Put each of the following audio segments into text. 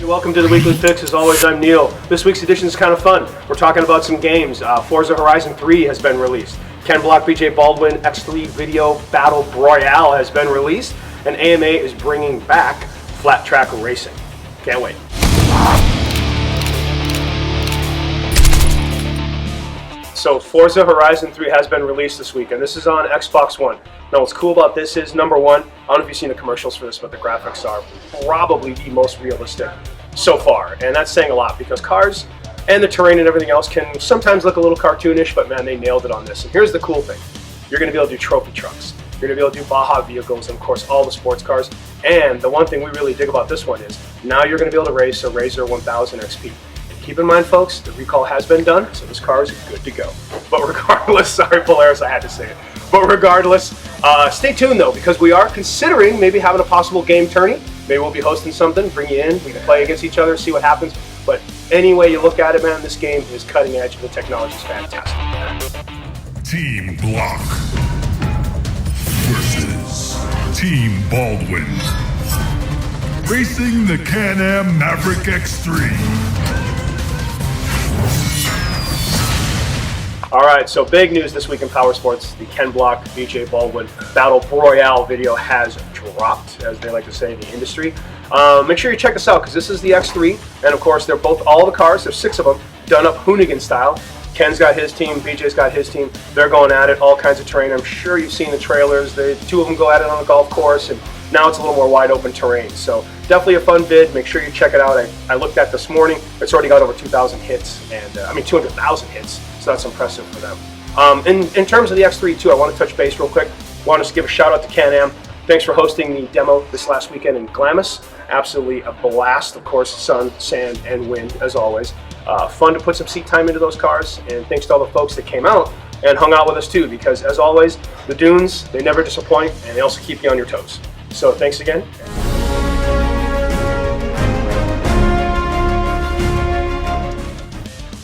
Welcome to the Weekly Fix. As always, I'm Neil. This week's edition is kind of fun. We're talking about some games. Forza Horizon 3 has been released. Can-Am BJ Baldwin X3 Video Battle Royale has been released. And AMA is bringing back flat track racing. Can't wait. So Forza Horizon 3 has been released this week, and this is on Xbox One. Now what's cool about this is, number one, I don't know if you've seen the commercials for this, but the graphics are probably the most realistic so far. And that's saying a lot, because cars and the terrain and everything else can sometimes look a little cartoonish, but man, they nailed it on this. And here's the cool thing. You're going to be able to do trophy trucks. You're going to be able to do Baja vehicles, and of course all the sports cars. And the one thing we really dig about this one is, now you're going to be able to race a Razor 1000 XP. Keep in mind, folks, the recall has been done, so this car is good to go. But regardless, sorry Polaris, I had to say it. But regardless, stay tuned though, because we are considering maybe having a possible game tourney. Maybe we'll be hosting something, bring you in, we can play against each other, see what happens. But any way you look at it, man, this game is cutting edge, and the technology is fantastic. Team Block versus Team Baldwin. Racing the Can-Am Maverick X3. All right, so big news this week in power sports. The Ken Block BJ Baldwin Battle Royale video has dropped, as they like to say in the industry. Make sure you check this out, because this is the X3, and of course they're both, all the cars, there's 6 of them, done up Hoonigan style. Ken's got his team, BJ's got his team. They're going at it, all kinds of terrain. I'm sure you've seen the trailers. The 2 of them go at it on a golf course, and now it's a little more wide open terrain. So definitely a fun vid. Make sure you check it out. I looked at this morning. It's already got over 2,000 hits, and 200,000 hits. So that's impressive for them. In terms of the X3 too, I want to touch base real quick. Want us to give a shout out to Can-Am. Thanks for hosting the demo this last weekend in Glamis. Absolutely a blast. Of course, sun, sand, and wind as always. Fun to put some seat time into those cars, and thanks to all the folks that came out and hung out with us too, because as always, the dunes, they never disappoint, and they also keep you on your toes. So thanks again.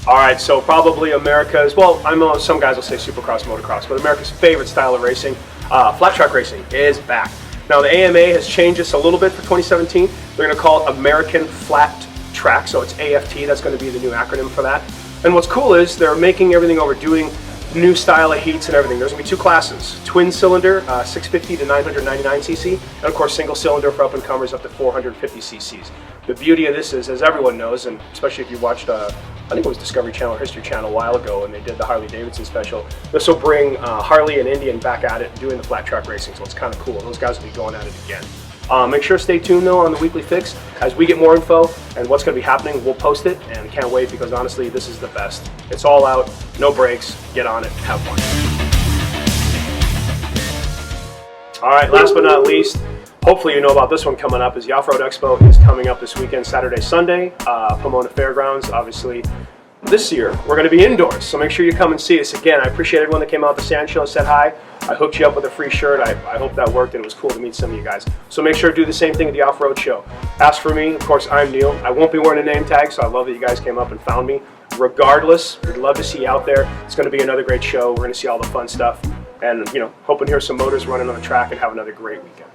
All right, so probably America's, well, I know some guys will say supercross, motocross, but America's favorite style of racing, flat track racing, is back. Now the AMA has changed this a little bit for 2017. They're going to call it American Flat Track, so it's AFT. That's going to be the new acronym for that. And what's cool is they're making everything over, doing new style of heats and everything. There's going to be 2 classes: twin cylinder, 650 to 999 cc, and of course single cylinder for up and comers up to 450 cc's. The beauty of this is, as everyone knows, and especially if you watched, I think it was Discovery Channel or History Channel a while ago, and they did the Harley Davidson special, this will bring Harley and Indian back at it, doing the flat track racing, so it's kind of cool. Those guys will be going at it again. Make sure to stay tuned though on the Weekly Fix. As we get more info and what's going to be happening, we'll post it, and can't wait, because honestly this is the best. It's all out, no breaks, get on it, have fun. Alright, last but not least, hopefully you know about this one coming up, is the Off-Road Expo is coming up this weekend, Saturday, Sunday, Pomona Fairgrounds. Obviously this year we're going to be indoors, so make sure you come and see us. Again, I appreciate everyone that came out to the Sand Show and said hi. I hooked you up with a free shirt. I hope that worked, and it was cool to meet some of you guys. So make sure to do the same thing at the Off-Road Show. Ask for me. Of course, I'm Neil. I won't be wearing a name tag, so I love that you guys came up and found me. Regardless, we'd love to see you out there. It's going to be another great show. We're going to see all the fun stuff, and hoping to hear some motors running on the track and have another great weekend.